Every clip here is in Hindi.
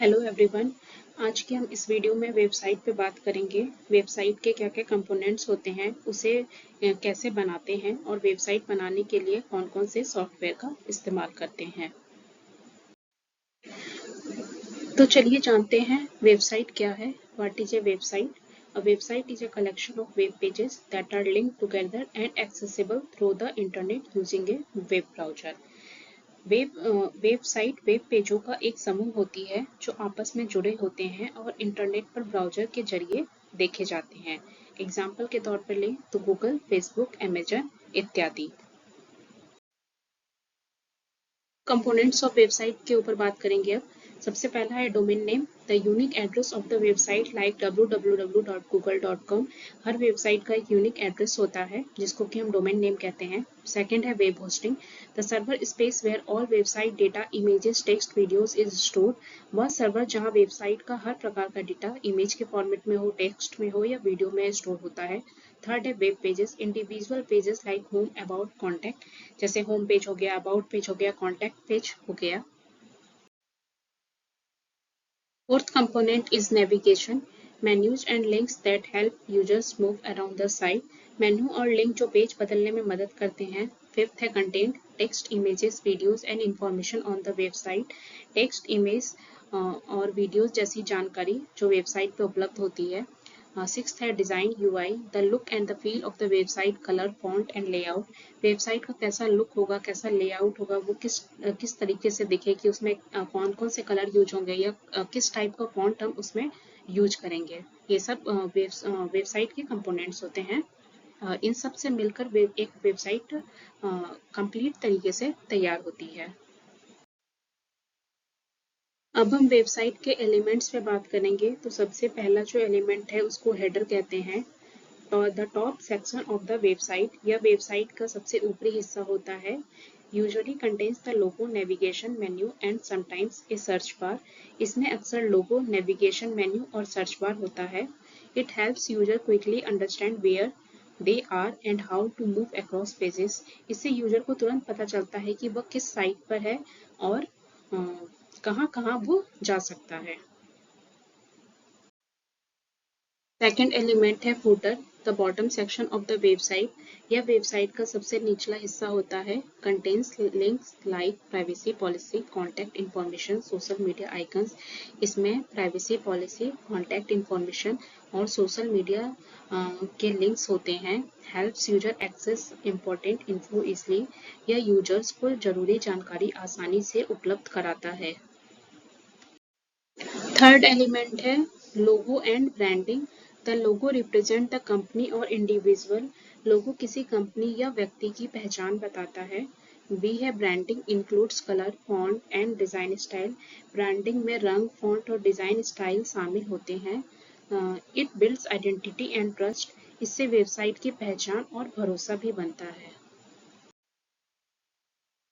Hello everyone. आज की हम इस वीडियो में वेबसाइट पे बात करेंगे। वेबसाइट के क्या क्या कंपोनेंट्स होते हैं, उसे कैसे बनाते हैं और वेबसाइट बनाने के लिए कौन कौन से सॉफ्टवेयर का इस्तेमाल करते हैं। तो चलिए जानते हैं वेबसाइट क्या है। What is a website? A website is a collection of web pages that are linked together and accessible through the internet using a web browser. Website web पेजों का एक समूह होती है जो आपस में जुड़े होते हैं और इंटरनेट पर ब्राउज़र के जरिए देखे जाते हैं। एग्जाम्पल के तौर पर लें तो गूगल, फेसबुक, अमेजन इत्यादि। कंपोनेंट्स ऑफ वेबसाइट के ऊपर बात करेंगे अब। सबसे पहला है domain name, the unique address of the website like www.google.com। Her website का एक यूनिक एड्रेस होता है जिसको कि हम डोमेन नेम कहते हैं। सेकंड है web hosting, the server space where all website data, images, text, videos is stored. वह सर्वर जहां वेबसाइट का हर प्रकार का डेटा इमेज के फॉर्मेट में हो, टेक्स्ट में हो या वीडियो में स्टोर होता है। थर्ड है web pages, individual pages like home, about, contact. जैसे होम पेज हो गया, अबाउट पेज हो गया, कॉन्टैक्ट पेज हो गया। Fourth component is navigation, menus and links that help users move around the site. Menu और लिंक जो पेज बदलने में मदद करते हैं। फिफ्थ है content, text, images, videos and information on the website. Text, image और वीडियोस जैसी जानकारी जो वेबसाइट पे उपलब्ध होती है। सिक्स्थ है design, UI, the look and the feel of the website, colour, font and layout. Website का कैसा लुक होगा, कैसा लेआउट होगा, वो किस तरीके से दिखेगी, उसमें कौन कौन से कलर यूज होंगे या किस टाइप का फॉन्ट हम उसमें यूज करेंगे। ये सब वेबसाइट के कंपोनेंट्स होते हैं। इन सब से मिलकर एक वेबसाइट कंप्लीट तरीके से तैयार होती है। अब हम वेबसाइट के एलिमेंट्स पे बात करेंगे। तो सबसे पहला जो एलिमेंट है उसको हेडर कहते हैं। और the top section of the website, यह वेबसाइट का सबसे ऊपरी हिस्सा होता है। Usually contains the logo, navigation menu and sometimes a search bar. इसमें अक्सर लोगो, नेविगेशन मेन्यू और सर्च बार होता है। It helps user quickly understand where they are and how to move across pages. इससे यूजर को तुरंत पता चलता है कि वह किस साइट पर है और कहाँ कहाँ वो जा सकता है। सेकेंड एलिमेंट है footer, the bottom section of the website. यह वेबसाइट का सबसे निचला हिस्सा होता है। Contains links like privacy policy, contact information, social media icons. इसमें प्राइवेसी पॉलिसी, कॉन्टैक्ट इन्फॉर्मेशन और सोशल मीडिया के लिंक्स होते हैं। Helps user access important info easily. यह यूजर्स को जरूरी जानकारी आसानी से उपलब्ध कराता है। थर्ड एलिमेंट है logo and branding, the logo represent the company और इंडिविजुअल। लोगो किसी कंपनी या व्यक्ति की पहचान बताता है। बी है branding, includes colour, font and design style. Branding में रंग, फॉन्ट और डिजाइन स्टाइल शामिल होते हैं। It builds identity and trust. इससे वेबसाइट की पहचान और भरोसा भी बनता है।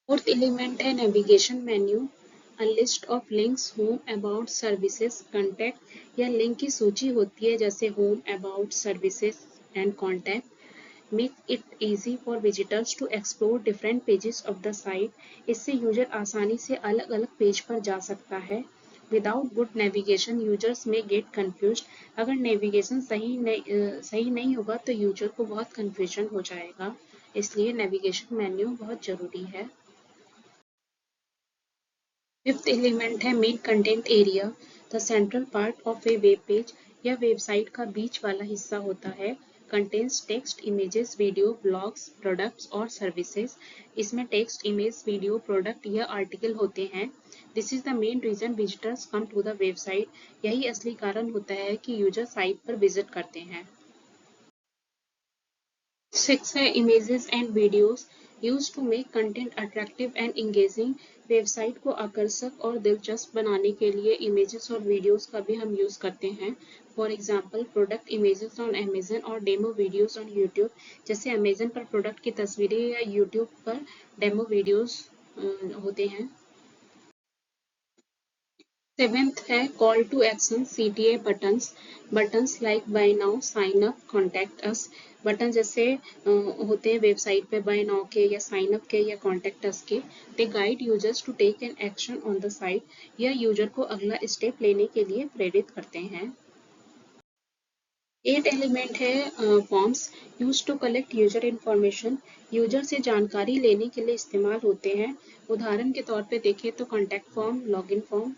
फोर्थ एलिमेंट है navigation menu, a list of links, home, about, services, contact. यह लिंक की सूची होती है जैसे home, about, services and contact. Make it easy for visitors to explore different pages of the site. इससे यूजर आसानी से अलग अलग पेज पर जा सकता है। विदाउट गुड नेविगेशन यूजर्स में गेट कंफ्यूज। अगर नेविगेशन सही नहीं होगा तो यूजर को बहुत कंफ्यूजन हो जाएगा। इसलिए नेविगेशन मेन्यू बहुत जरूरी है। फिफ्थ एलिमेंट है main content area, the central part of a web page. यह वेबसाइट का बीच वाला हिस्सा होता है। Contains text, images, video, blogs, products और सर्विसेज। इसमें टेक्स्ट, इमेज, वीडियो, प्रोडक्ट या आर्टिकल होते हैं। This is the main reason visitors come to the website. यही असली कारण होता है कि यूजर साइट पर विजिट करते हैं। सिक्स है images and videos, use to make content attractive and engaging. Website को आकर्षक और दिलचस्प बनाने के लिए इमेजेस और वीडियोस का भी हम यूज करते हैं। For example product images on Amazon और डेमो वीडियोस ऑन यूट्यूब। जैसे अमेजन पर प्रोडक्ट की तस्वीरें या यूट्यूब पर डेमो वीडियोस होते हैं। सेवेंथ है call to action CTA buttons buttons like buy now sign up contact us button जैसे होते हैं वेबसाइट पे बाय नाउ के या साइन अप के या कॉन्टैक्ट अस के they guide users to take an action on the site या यूजर को अगला स्टेप लेने के लिए प्रेरित करते हैं। 8 एलिमेंट है forms use to collect user information user से जानकारी लेने के लिए इस्तेमाल होते हैं। उदाहरण के तौर पे देखें तो कॉन्टैक्ट फॉर्म, लॉगिन फॉर्म।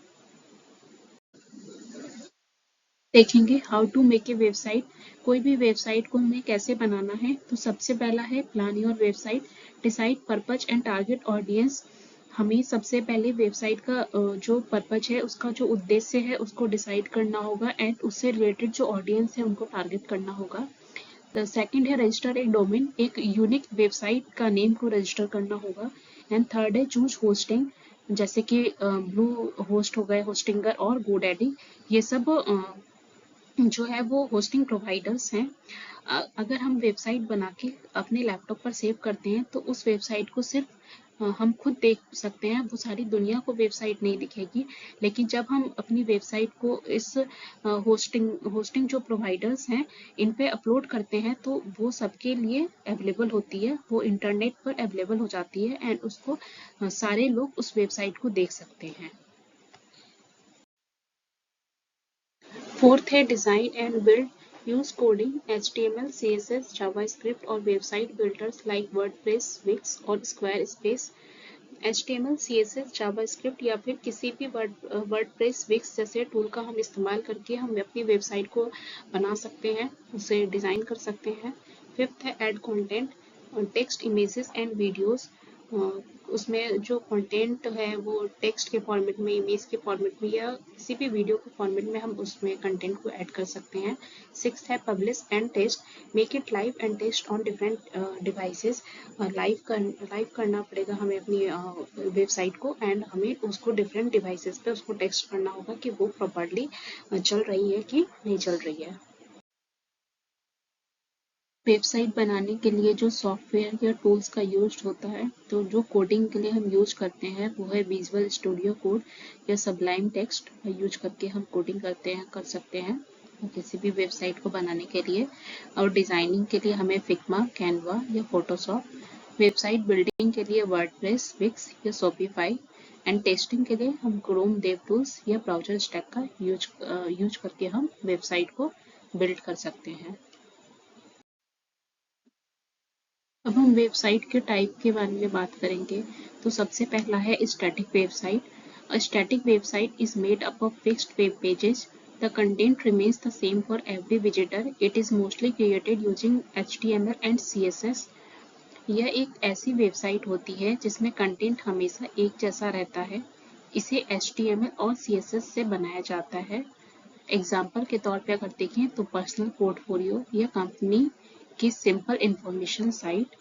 देखेंगे how to make a website. कोई भी वेबसाइट को हमें कैसे बनाना है तो सबसे पहला है plan your website, decide purpose and target audience. हमें सबसे पहले वेबसाइट का जो पर्पज है उसका जो उद्देश्य है उसको डिसाइड करना होगा एंड उससे रिलेटेड जो ऑडियंस है उनको टारगेट करना होगा। द सेकंड है रजिस्टर ए डोमेन, एक यूनिक वेबसाइट का नेम को रजिस्टर करना होगा। एंड थर्ड है चूज होस्टिंग, जैसे कि ब्लू होस्ट हो गए, होस्टिंगर और गोडैडी, ये सब जो है वो होस्टिंग प्रोवाइडर्स हैं। अगर हम वेबसाइट बना के अपने लैपटॉप पर सेव करते हैं तो उस वेबसाइट को सिर्फ हम खुद देख सकते हैं, वो सारी दुनिया को वेबसाइट नहीं दिखेगी। लेकिन जब हम अपनी वेबसाइट को इस होस्टिंग जो प्रोवाइडर्स हैं इन पे अपलोड करते हैं तो वो सबके लिए अवेलेबल होती है, वो इंटरनेट पर अवेलेबल हो जाती है एंड उसको सारे लोग उस वेबसाइट को देख सकते हैं। फोर्थ है design and build, use coding, HTML, CSS, JavaScript और website builders like WordPress, Wix और Squarespace. HTML, CSS, JavaScript या फिर किसी भी वर्डप्रेस, विक्स जैसे टूल का हम इस्तेमाल करके हम अपनी वेबसाइट को बना सकते हैं, उसे डिजाइन कर सकते हैं। फिफ्थ है add content, text, images and videos. उसमें जो कंटेंट है वो टेक्स्ट के फॉर्मेट में, इमेज के फॉर्मेट में या किसी भी वीडियो के फॉर्मेट में हम उसमें कंटेंट को ऐड कर सकते हैं। सिक्स्थ है publish and test, make it live and test on different devices. Live करना पड़ेगा हमें अपनी वेबसाइट को एंड हमें उसको डिफरेंट डिवाइसेस पे उसको टेस्ट करना होगा कि वो प्रॉपरली चल रही है कि नहीं चल रही है। वेबसाइट बनाने के लिए जो सॉफ्टवेयर या टूल्स का यूज होता है तो जो कोडिंग के लिए हम यूज करते हैं वो है विजुअल स्टूडियो कोड या सबलाइम टेक्स्ट का यूज करके हम कोडिंग कर सकते हैं किसी भी वेबसाइट को बनाने के लिए। और डिजाइनिंग के लिए हमें फिग्मा, कैनवा या फोटोशॉप। वेबसाइट बिल्डिंग के लिए वर्डप्रेस, विक्स या शॉपिफाई। एंड टेस्टिंग के लिए हम क्रोम देव टूल्स या ब्राउजर स्टैक का यूज करके हम वेबसाइट को बिल्ड कर सकते हैं। अब हम वेबसाइट के टाइप के बारे में बात करेंगे तो सबसे पहला है static website. A static website is made up of fixed web pages. The content remains the same for every visitor. It is mostly created using HTML and CSS. यह एक ऐसी वेबसाइट होती है जिसमें कंटेंट हमेशा एक जैसा रहता है। इसे HTML और CSS से बनाया जाता है। एग्जाम्पल के तौर पे अगर देखें तो पर्सनल पोर्टफोलियो या कंपनी की simple information site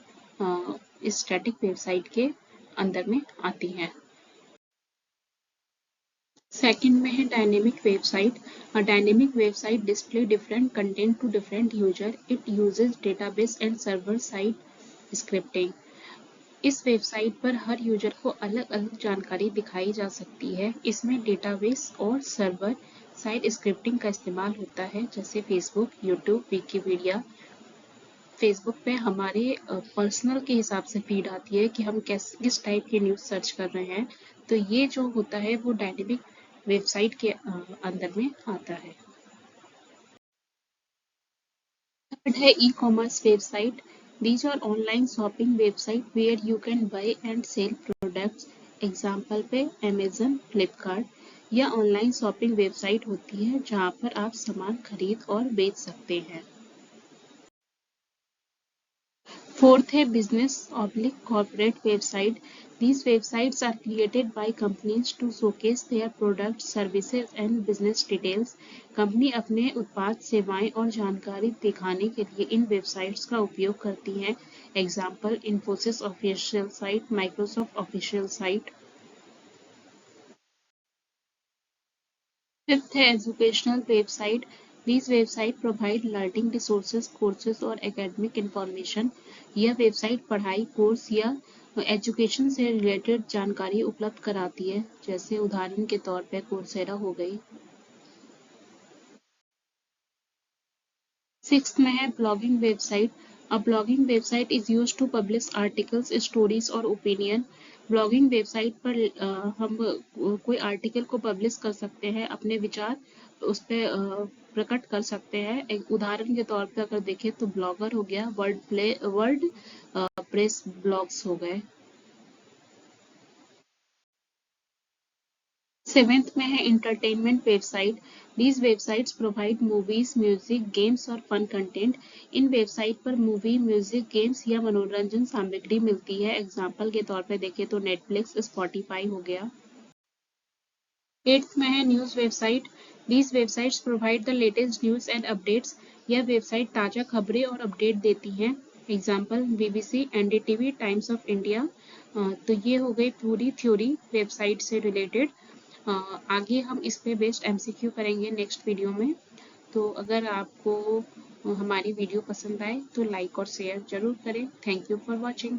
static website के अंदर में आती हैं। सेकंड में है dynamic website. A dynamic website display different content to different user. It uses database and server side scripting. इस वेबसाइट पर हर यूजर को अलग अलग जानकारी दिखाई जा सकती है। इसमें डेटाबेस और सर्वर साइड स्क्रिप्टिंग का इस्तेमाल होता है, जैसे फेसबुक, यूट्यूब, विकीपीडिया। फेसबुक पे हमारे पर्सनल के हिसाब से फीड आती है कि हम किस टाइप की न्यूज़ सर्च कर रहे हैं, तो ये जो होता है वो डायनेमिक वेबसाइट के अंदर में आता है। थर्ड है e commerce website. These are online shopping website where you can buy and sell products. Example पे अमेजन, फ्लिपकार्ट। या ऑनलाइन शॉपिंग वेबसाइट होती है जहाँ पर आप सामान खरीद और बेच सकते हैं। Fourth है business/corporate website. These websites are created by companies to showcase their products, services and business details. Company अपने उत्पाद, सेवाएं और जानकारी दिखाने के लिए इन वेबसाइट्स का उपयोग करती हैं। Example Infosys official site, Microsoft official site. Fifth है educational website. These websites provide learning resources, courses और academic information. यह वेबसाइट पढ़ाई, कोर्स या एजुकेशन से रिलेटेड जानकारी उपलब्ध कराती है, जैसे उदाहरण के तौर पे कोर्सेरा हो गई। 6th में है blogging website. A blogging website is used to publish articles, stories और ओपिनियन। ब्लॉगिंग वेबसाइट पर हम कोई आर्टिकल को पब्लिश कर सकते हैं, अपने विचार उस पर प्रकट कर सकते हैं। एक उदाहरण के तौर पर अगर देखें तो ब्लॉगर हो गया, वर्ल्ड प्रेस ब्लॉग्स हो गए। 7th में है entertainment website. These websites provide movies, music, games और फन कंटेंट। इन वेबसाइट पर मूवी, म्यूजिक, गेम्स या मनोरंजन सामग्री मिलती है। एग्जाम्पल के तौर पर देखें तो नेटफ्लिक्स, स्पॉटिफाई हो गया। 8th में है news website. These websites provide the latest news and updates। यह वेबसाइट ताज़ा खबरें और अपडेट देती हैं। Example BBC, NDTV, times of India. तो ये हो गई पूरी थ्योरी वेबसाइट से रिलेटेड। आगे हम इस पे बेस्ड MCQ करेंगे नेक्स्ट वीडियो में। तो अगर आपको हमारी वीडियो पसंद आए तो लाइक और शेयर जरूर करें। Thank you for watching.